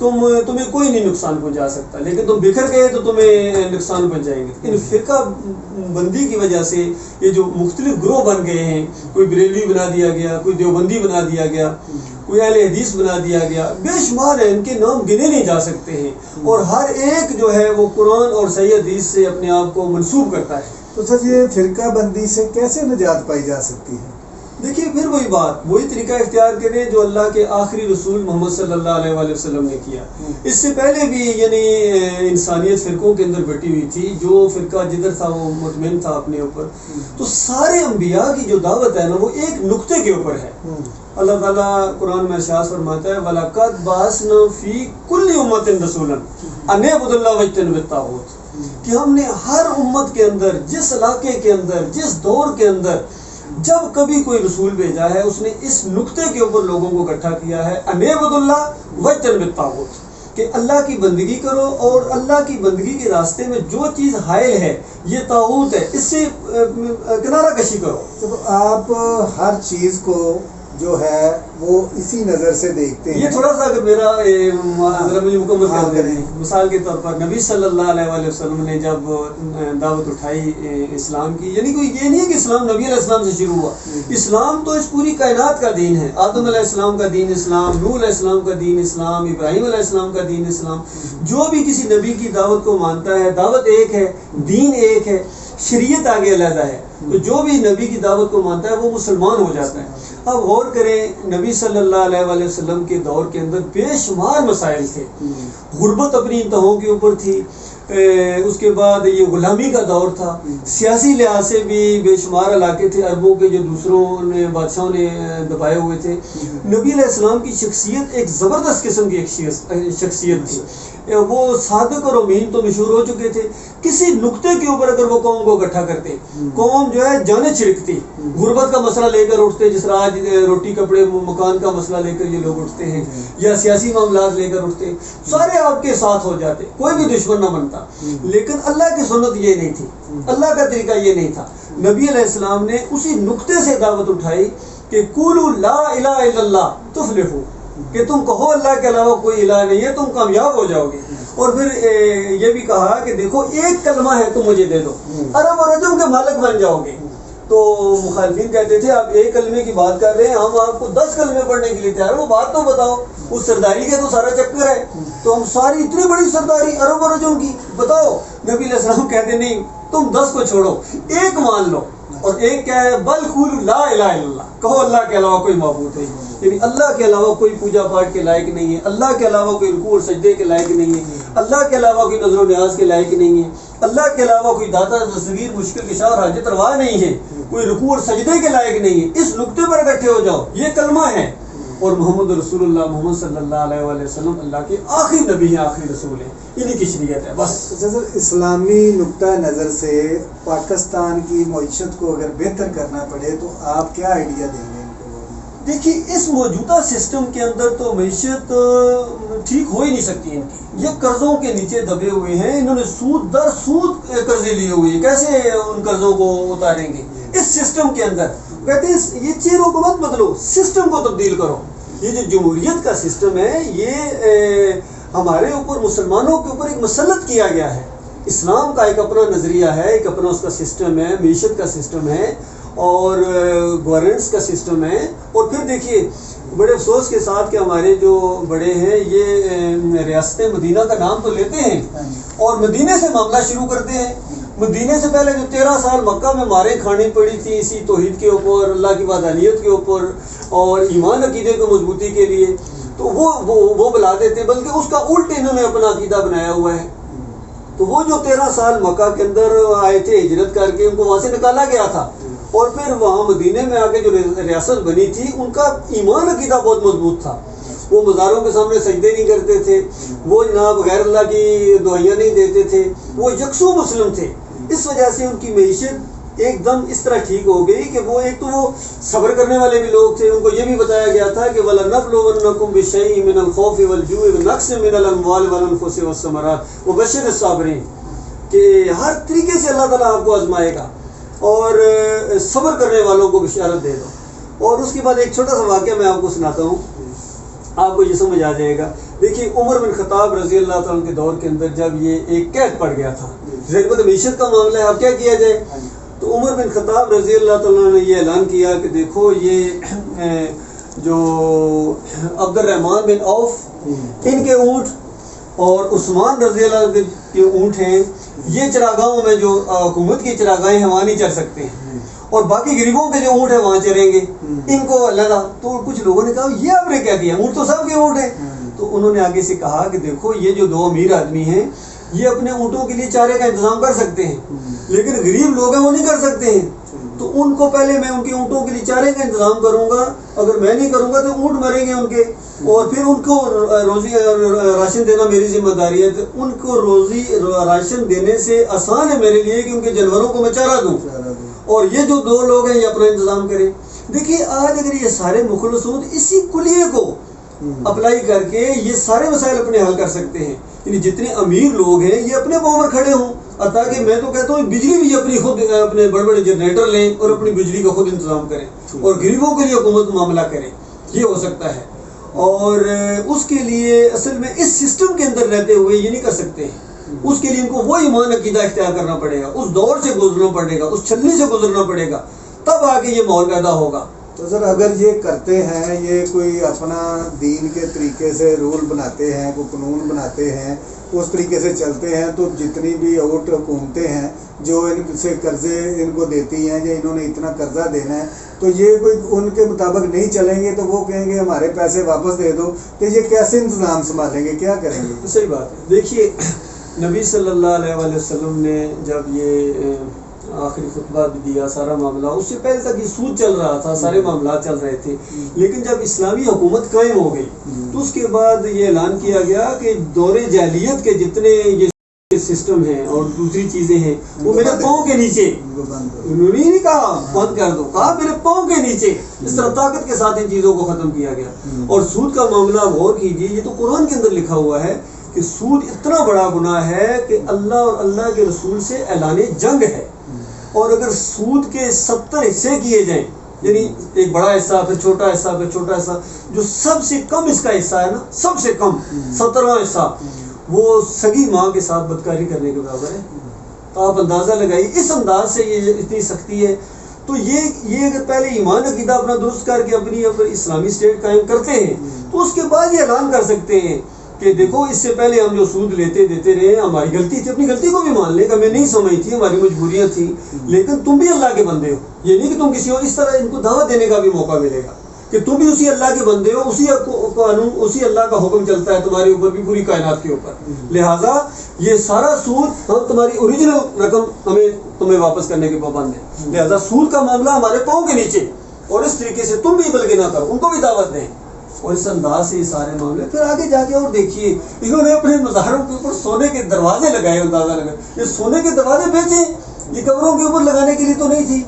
تمہیں کوئی نہیں نقصان پہنچا سکتا، لیکن تم بکھر گئے تو تمہیں نقصان پہنچائیں گے۔ ان فرقہ بندی کی وجہ سے یہ جو مختلف گروہ بن گئے ہیں، کوئی بریلوی بنا دیا گیا، کوئی دیوبندی بنا دیا گیا، کوئی اہل حدیث بنا دیا گیا، بے شمار ہے، ان کے نام گنے نہیں جا سکتے ہیں، اور ہر ایک جو ہے وہ قرآن اور صحیح حدیث سے اپنے آپ کو منسوب کرتا ہے۔ تو سر یہ فرقہ بندی سے کیسے نجات پائی جا سکتی ہے؟ دیکھیے پھر وہی طریقہ اختیار کریں جو اللہ کے آخری رسول محمد صلی اللہ علیہ وآلہ وسلم نے کیا۔ اس سے پہلے بھی یعنی انسانیت فرقوں کے اندر بٹی ہوئی تھی، جو فرقہ جدھر تھا وہ مطمئن تھا اپنے اوپر۔ تو سارے انبیاء کی جو دعوت ہے نا وہ ایک نقطے کے اوپر ہے۔ اللہ تعالیٰ قرآن میں ارشاد فرماتا ہے وَلَقَدْ بَعَثْنَا فِي كُلِّ أُمَّةٍ رَسُولًا أَنِ اعْبُدُوا اللَّهَ وَاجْتَنِبُوا الطَّاغُوتَ، کہ ہم نے ہر امت کے اندر، جس علاقے کے اندر، جس دور کے اندر جب کبھی کوئی رسول بھیجا ہے، اس نے اس نقطے کے اوپر لوگوں کو اکٹھا کیا ہے، أَنِ اعْبُدُوا اللَّهَ وَاجْتَنِبُوا الطَّاغُوتَ، کہ اللہ کی بندگی کرو، اور اللہ کی بندگی کے راستے میں جو چیز حائل ہے یہ طاغوت ہے، اس سے کنارہ کشی کرو۔ تو آپ ہر چیز کو جو ہے وہ اسی نظر سے دیکھتے ہیں۔ یہ تھوڑا سا اگر میرا ذرا مجھے مکمل کر دیں، مثال کے طور پر نبی صلی اللہ علیہ وآلہ وسلم نے جب دعوت اٹھائی اسلام کی، یعنی کوئی یہ نہیں ہے کہ اسلام نبی علیہ السلام سے شروع ہوا، اسلام تو اس پوری کائنات کا دین ہے۔ آدم علیہ السلام کا دین اسلام، نوح علیہ السلام کا دین اسلام، ابراہیم علیہ السلام کا دین اسلام۔ جو بھی کسی نبی کی دعوت کو مانتا ہے، دعوت ایک ہے، دین ایک ہے، شریعت آگے علیحدہ ہے، تو جو بھی نبی کی دعوت کو مانتا ہے وہ مسلمان ہو جاتا ہے۔ اب غور کریں، نبی صلی اللہ علیہ وآلہ وسلم کے دور کے اندر بے شمار مسائل تھے، غربت اپنی انتہاؤں کے اوپر تھی، اس کے بعد یہ غلامی کا دور تھا، سیاسی لحاظ سے بھی بے شمار علاقے تھے عربوں کے جو دوسروں نے بادشاہوں نے دبائے ہوئے تھے۔ نبی علیہ السلام کی شخصیت ایک زبردست قسم کی ایک شخصیت تھی، وہ صادق اور امین تو مشہور ہو چکے تھے، کسی نقطے کے اوپر اگر وہ قوم کو اکٹھا کرتے، قوم جو ہے جانیں چھڑکتی، غربت کا مسئلہ لے کر اٹھتے، جس طرح آج روٹی کپڑے مکان کا مسئلہ لے کر یہ لوگ اٹھتے ہیں، یا سیاسی معاملات لے کر اٹھتے، سارے آپ کے ساتھ ہو جاتے، کوئی بھی دشمن نہ بنتا۔ لیکن اللہ کی سنت یہ نہیں تھی، اللہ کا طریقہ یہ نہیں تھا۔ نبی علیہ السلام نے اسی نقطے سے دعوت اٹھائی کہ قولوا لا الہ الا اللہ تفلحوا، کہ تم کہو اللہ کے علاوہ کوئی الہ نہیں ہے، تم کامیاب ہو جاؤ گے۔ اور پھر یہ بھی کہا کہ دیکھو ایک کلمہ ہے تم مجھے دے دو، عرب اور عجم کے مالک بن جاؤ گے۔ تو مخالفین کہتے تھے آپ ایک کلمے کی بات کر رہے ہیں، ہم آپ کو 10 کلمے پڑھنے کے لیے تیار، وہ بات تو بتاؤ، اس سرداری کے تو سارا چکر ہے، تو ہم ساری اتنی بڑی سرداری عرب اور عجم کی بتاؤ۔ نبی علیہ السلام کہتے نہیں، تم 10 کو چھوڑو، ایک مان لو، اور ایک کیا ہے، بل قولوا لا الہ الا اللہ، کہو اللہ کے علاوہ کوئی معبود نہیں، یعنی اللہ کے علاوہ کوئی پوجا پاٹ کے لائق نہیں ہے، اللہ کے علاوہ کوئی رکوع اور سجدے کے لائق نہیں ہے، اللہ کے علاوہ کوئی نظر و نیاز کے لائق نہیں ہے، اللہ کے علاوہ کوئی داتا دستگیر مشکل کشا اور حاجت روا نہیں ہے، کوئی رکوع اور سجدے کے لائق نہیں ہے۔ اس نقطے پر اکٹھے ہو جاؤ، یہ کلمہ ہے، اور محمد رسول اللہ محمد صلی اللہ علیہ وآلہ وسلم اللہ کے آخری نبی ہیں، آخری رسول ہیں، انہی کی شریعت ہے بس۔ سر اسلامی نقطہ نظر سے پاکستان کی معیشت کو اگر بہتر کرنا پڑے تو آپ کیا آئیڈیا دیں گے ان کو؟ دیکھیے اس موجودہ سسٹم کے اندر تو معیشت ٹھیک ہو ہی نہیں سکتی ان کی، یہ قرضوں کے نیچے دبے ہوئے ہیں، انہوں نے سود در سود قرضے لیے ہوئے ہیں، کیسے ان قرضوں کو اتاریں گے اس سسٹم کے اندر؟ کہتے ہیں یہ چیزوں کو مت بدلو، سسٹم کو تبدیل کرو۔ یہ جو جمہوریت کا سسٹم ہے یہ ہمارے اوپر مسلمانوں کے اوپر ایک مسلط کیا گیا ہے۔ اسلام کا ایک اپنا نظریہ ہے، ایک اپنا اس کا سسٹم ہے، معیشت کا سسٹم ہے، اور گورننس کا سسٹم ہے۔ اور پھر دیکھیے بڑے افسوس کے ساتھ کہ ہمارے جو بڑے ہیں یہ ریاست مدینہ کا نام تو لیتے ہیں اور مدینے سے معاملہ شروع کرتے ہیں۔ مدینے سے پہلے جو 13 سال مکہ میں ماریں کھانی پڑی تھی اسی توحید کے اوپر، اللہ کی وحدانیت کے اوپر اور ایمان عقیدے کو مضبوطی کے لیے، تو وہ بلا دیتے، بلکہ اس کا الٹ انہوں نے اپنا عقیدہ بنایا ہوا ہے۔ تو وہ جو 13 سال مکہ کے اندر آئے تھے ہجرت کر کے، ان کو وہاں سے نکالا گیا تھا، اور پھر وہاں مدینے میں آ کے جو ریاست بنی تھی ان کا ایمان عقیدہ بہت مضبوط تھا، وہ مزاروں کے سامنے سجدے نہیں کرتے تھے، وہ جناب غیر اللہ کی دعائیاں نہیں دیتے تھے، وہ یکسو مسلم تھے۔ اس وجہ سے ان کی معیشت ایک دم اس طرح ٹھیک ہو گئی کہ وہ ایک تو وہ صبر کرنے والے بھی لوگ تھے، ان کو یہ بھی بتایا گیا تھا کہ وَلَنَبْلُوَنَّكُمْ بِشَيْءٍ مِّنَ الْخَوْفِ وَالْجُوعِ وَنَقْصٍ مِّنَ الْأَمْوَالِ وَالْأَنفُسِ وَالثَّمَرَاتِ وَبَشِّرِ الصَّابِرِينَ، کہ ہر طریقے سے اللہ تعالیٰ آپ کو آزمائے گا اور صبر کرنے والوں کو بشارت دے دو۔ اور اس کے بعد ایک چھوٹا سا واقعہ میں آپ کو سناتا ہوں، آپ کو یہ سمجھ آ جائے گا۔ دیکھیے عمر بن خطاب رضی اللہ تعالیٰ کے دور کے اندر جب یہ ایک قید پڑ گیا تھا، ضرورت معیشت کا معاملہ ہے، اب کیا کیا جائے؟ تو عمر بن خطاب رضی اللہ تعالیٰ نے یہ اعلان کیا کہ دیکھو یہ جو عبد الرحمن بن عوف ان کے اونٹ اور عثمان رضی اللہ عنہ کے اونٹ ہیں، یہ چراگاہوں میں جو حکومت کی چراگاہیں ہیں وہاں نہیں چل سکتے ہیں، اور باقی غریبوں کے جو اونٹ ہیں وہاں چریں گے، ان کو اللہ۔ تو کچھ لوگوں نے کہا یہ آپ نے کیا کیا، اونٹ تو سب کے اونٹ ہیں۔ تو انہوں نے آگے سے کہا کہ دیکھو یہ جو دو امیر آدمی ہیں یہ اپنے اونٹوں کے لیے چارے کا انتظام کر سکتے ہیں، لیکن غریب لوگ ہیں وہ نہیں کر سکتے ہیں، تو ان کو پہلے میں ان کے اونٹوں کے لیے چارے کا انتظام کروں گا، اگر میں نہیں کروں گا تو اونٹ مریں گے ان کے، اور پھر ان کو روزی راشن دینا میری ذمہ داری ہے۔ تو ان کو روزی راشن دینے سے آسان ہے میرے لیے کہ ان کے جانوروں کو میں چارہ دوں، اور یہ جو دو لوگ ہیں یہ اپنا انتظام کریں۔ دیکھیے آج اگر یہ سارے مخلصون اسی کلیے کو اپلائی کر کے یہ سارے مسائل اپنے حل کر سکتے ہیں، یعنی جتنے امیر لوگ ہیں یہ اپنے پاؤں پر کھڑے ہوں، تاکہ میں تو کہتا ہوں بجلی بھی اپنی خود اپنے بڑے بڑے جنریٹر لیں اور اپنی بجلی کا خود انتظام کریں، اور غریبوں کے لیے حکومت معاملہ کرے، یہ ہو سکتا ہے۔ اور اس کے لیے اصل میں اس سسٹم کے اندر رہتے ہوئے یہ نہیں کر سکتے ہیں، اس کے لیے ان کو وہ ایمان عقیدہ اختیار کرنا پڑے گا، اس دور سے گزرنا پڑے گا، اس چھلنی سے گزرنا پڑے گا، تب آگے یہ ماحول پیدا ہوگا۔ تو سر اگر یہ کرتے ہیں، یہ کوئی اپنا دین کے طریقے سے رول بناتے ہیں، کوئی قانون بناتے ہیں، اس طریقے سے چلتے ہیں، تو جتنی بھی اوٹ حکومتیں ہیں جو ان سے قرضے ان کو دیتی ہیں یا انہوں نے اتنا قرضہ دینا ہے، تو یہ کوئی ان کے مطابق نہیں چلیں گے تو وہ کہیں گے ہمارے پیسے واپس دے دو، تو یہ کیسے انتظام سنبھالیں گے، کیا کریں گے؟ صحیح بات ہے۔ دیکھیے نبی صلی اللہ علیہ وسلم نے جب یہ آخری خطبہ بھی دیا، سارا معاملہ اس سے پہلے تک یہ سود چل رہا تھا، سارے معاملات چل رہے تھے، لیکن جب اسلامی حکومت قائم ہو گئی تو اس کے بعد یہ اعلان کیا گیا کہ دور جاہلیت کے جتنے یہ سسٹم ہیں اور دوسری چیزیں ہیں وہ میرے پاؤں کے نیچے، انہوں نے نہیں کہا بند کر دو، کہا میرے پاؤں کے نیچے، اس طرح طاقت کے ساتھ ان چیزوں کو ختم کیا گیا۔ اور سود کا معاملہ غور کیجیے، یہ تو قرآن کے اندر لکھا ہوا ہے کہ سود اتنا بڑا گناہ ہے کہ اللہ اور اللہ کے رسول سے اعلان جنگ ہے، اور اگر سود کے 70 حصے کیے جائیں، یعنی ایک بڑا حصہ پھر چھوٹا حصہ پھر چھوٹا حصہ، جو سب سے کم اس کا حصہ ہے نا، سب سے کم 70واں حصہ وہ سگی ماں کے ساتھ بدکاری کرنے کے برابر ہے۔ تو آپ اندازہ لگائیے اس انداز سے یہ اتنی سختی ہے۔ تو یہ اگر پہلے ایمان عقیدہ اپنا درست کر کے اپنی اسلامی اسٹیٹ قائم کرتے ہیں تو اس کے بعد یہ اعلان کر سکتے ہیں کہ دیکھو اس سے پہلے ہم جو سود دیتے رہے، ہماری غلطی تھی، اپنی غلطی کو بھی مان لیں کہ ہمیں نہیں سمجھ تھی، ہماری مجبوریاں تھیں، لیکن تم بھی اللہ کے بندے ہو، یہ نہیں کہ تم کسی اور، اس طرح ان کو دعوت دینے کا بھی موقع ملے گا کہ تم بھی اسی اللہ کے بندے ہو، اسی قانون، اسی اللہ کا حکم چلتا ہے تمہارے اوپر بھی، پوری کائنات کے اوپر، لہٰذا یہ سارا سود ہم تمہاری اوریجنل رقم ہمیں تمہیں واپس کرنے کے پابند ہے، لہٰذا سود کا معاملہ ہمارے پاؤں کے نیچے، اور اس طریقے سے تم بھی بلکہ نہ کرو، ان کو بھی دعوت دیں، اور اس انداز سے یہ سارے معاملے۔ پھر آگے جا کے اور دیکھیے انہوں نے اپنے مزاروں کے اوپر سونے کے دروازے لگائے، اندازہ لگائے، یہ سونے کے دروازے بیچے، یہ قبروں کے اوپر لگانے کے لیے تو نہیں تھی۔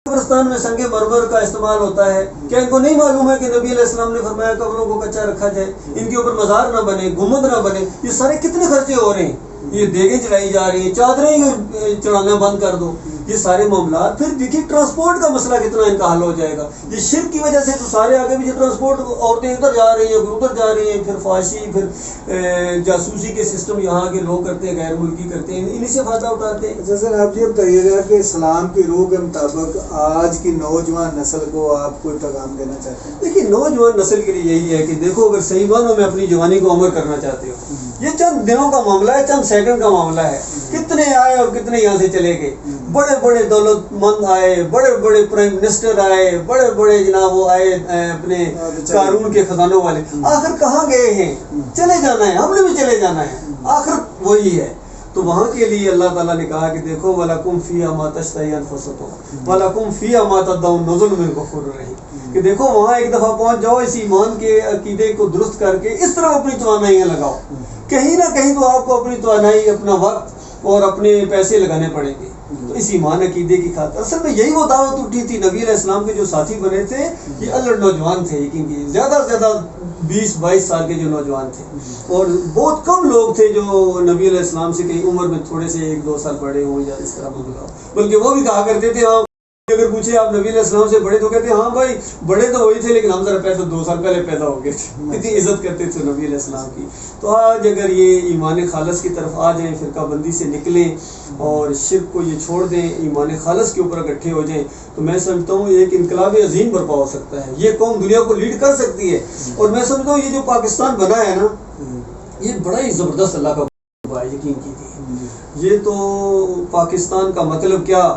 قبرستان میں سنگ مرمر کا استعمال ہوتا ہے، کیا ان کو نہیں معلوم ہے کہ نبی علیہ السلام نے فرمایا قبروں کو کچا رکھا جائے، ان کے اوپر مزار نہ بنے، گنبد نہ بنے؟ یہ سارے کتنے خرچے ہو رہے ہیں، یہ دیگیں چڑھائی جا رہی ہیں، چادریں چڑھانا بند کر دو، یہ سارے معاملات۔ پھر دیکھیے ٹرانسپورٹ کا مسئلہ کتنا ان کا حل ہو جائے گا، یہ شرک کی وجہ سے تو سارے آگے بھی ٹرانسپورٹ، عورتیں ادھر جا رہی ہیں، ادھر جا رہی ہیں، پھر فحاشی، پھر جاسوسی کے سسٹم یہاں کے لوگ کرتے ہیں، غیر ملکی کرتے ہیں، انہیں سے فائدہ اٹھاتے ہیں۔ سر آپ یہ بتائیے گا کہ اسلام کی روح کے مطابق آج کی نوجوان نسل کو آپ کوئی پیغام دینا چاہتے ہیں؟ دیکھیے نوجوان نسل کے لیے یہی ہے کہ دیکھو اگر صحیح معنوں میں اپنی جوانی کو عمر کرنا چاہتے ہو، یہ چند دنوں کا معاملہ ہے، چند سیکنڈ کا معاملہ ہے، کتنے آئے اور کتنے یہاں سے چلے گئے، بڑے بڑے دولت مند آئے، بڑے بڑے پرائم منسٹر آئے، بڑے بڑے جناب وہ آئے اپنے قارون کے خزانوں والے، آخر کہاں گئے ہیں؟ چلے جانا ہے، ہم نے بھی چلے جانا ہے، آخر وہی ہے۔ تو وہاں کے لیے اللہ تعالیٰ نے کہا کہ دیکھو وَلَكُمْ فِيهَا مَا تَشْتَهِي أَنفُسُكُمْ وَلَكُمْ فِيهَا مَا تَدَّعُونَ نُزُلٌ مِّن غَفُورٍ رَحِيمٍ، کہ دیکھو وہاں ایک دفعہ پہنچ جاؤ، اس ایمان کے عقیدے کو درست کر کے اس طرح اپنی توانائیاں لگاؤ، کہیں نہ کہیں تو آپ کو اپنی توانائی، اپنا وقت اور اپنے پیسے لگانے پڑیں گے۔ تو اس ایمان عقیدے کی خاطر اصل میں یہی وہ دعوت اٹھی تھی۔ نبی علیہ السلام کے جو ساتھی بنے تھے یہ الگ نوجوان تھے، کیونکہ زیادہ سے زیادہ 20-22 سال کے جو نوجوان تھے، اور بہت کم لوگ تھے جو نبی علیہ السلام سے کہیں عمر میں تھوڑے سے 1-2 سال بڑے ہوں یا اس طرح، بلکہ وہ بھی کہا کرتے تھے ہاں اگر پوچھے آپ نبی علیہ السلام سے بڑے تو کہتے ہیں ہاں بھائی بڑے تو وہی تھے لیکن ہم ذرا پیدا 2 سال پہلے پیدا ہو گئے تھے، اتنی عزت کرتے تھے نبی علیہ السلام کی. تو آج اگر یہ ایمان خالص کی طرف آ جائیں، فرقہ بندی سے نکلیں اور شرک کو یہ چھوڑ دیں، ایمان خالص کے اوپر اکٹھے ہو جائیں، تو میں سمجھتا ہوں ایک انقلاب عظیم برپا ہو سکتا ہے. یہ قوم دنیا کو لیڈ کر سکتی ہے. اور میں سمجھتا ہوں یہ جو پاکستان بنا ہے نا، یہ بڑا ہی زبردست اللہ کا ہے، یقین کیجیے. یہ تو پاکستان کا مطلب کیا،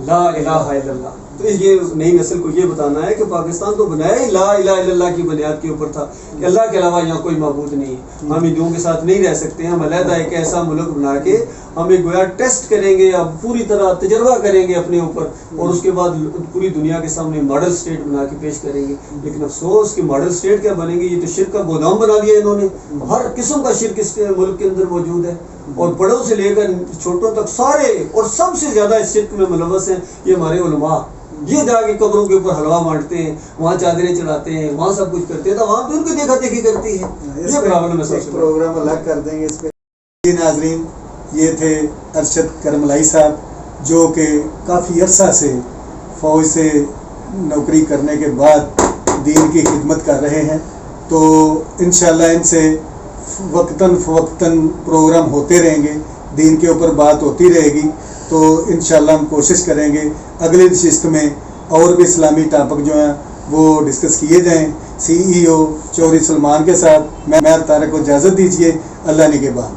لا الہ الا اللہ. تو یہ نئی نسل کو یہ بتانا ہے کہ پاکستان تو بنایا ہی لا الہ الا اللہ کی بنیاد کے اوپر تھا کہ اللہ کے علاوہ یہاں کوئی معبود نہیں ہے. ہم ہندوؤں کے ساتھ نہیں رہ سکتے. ہم علیحدہ ایک ایسا ملک بنا کے ہم ایک گویا ٹیسٹ کریں گے، اب پوری طرح تجربہ کریں گے اپنے اوپر، اور اس کے بعد پوری دنیا کے سامنے ماڈل اسٹیٹ بنا کے پیش کریں گے. لیکن افسوس کہ ماڈل اسٹیٹ کیا بنیں گے، یہ تو شرک کا گودام بنا دیا انہوں نے. ہر قسم کا شرک اس کے ملک کے اندر موجود ہے، اور بڑوں سے لے کر چھوٹوں تک سارے، اور سب سے زیادہ اس شرک میں ملوث ہیں یہ ہمارے علماء. یہ جا کے قبروں کے اوپر حلوہ بانٹتے ہیں، وہاں چادریں چڑھاتے ہیں، وہاں سب کچھ کرتے ہیں، تو وہاں تو ان کی دیکھا دیکھی کرتی ہے. یہ پرابلم ہے. ایک پروگرام الگ کر دیں گے اس پہ. ناظرین، یہ تھے ارشد کرملائی صاحب جو کہ کافی عرصہ سے فوج سے نوکری کرنے کے بعد دین کی خدمت کر رہے ہیں. تو انشاءاللہ ان سے وقتاً فوقتاً پروگرام ہوتے رہیں گے، دین کے اوپر بات ہوتی رہے گی. تو انشاءاللہ ہم کوشش کریں گے اگلی نشست میں اور بھی اسلامی ٹاپک جو ہیں وہ ڈسکس کیے جائیں. CEO چودھری سلمان کے ساتھ میں طارق کو اجازت دیجیے. اللہ نگہبان.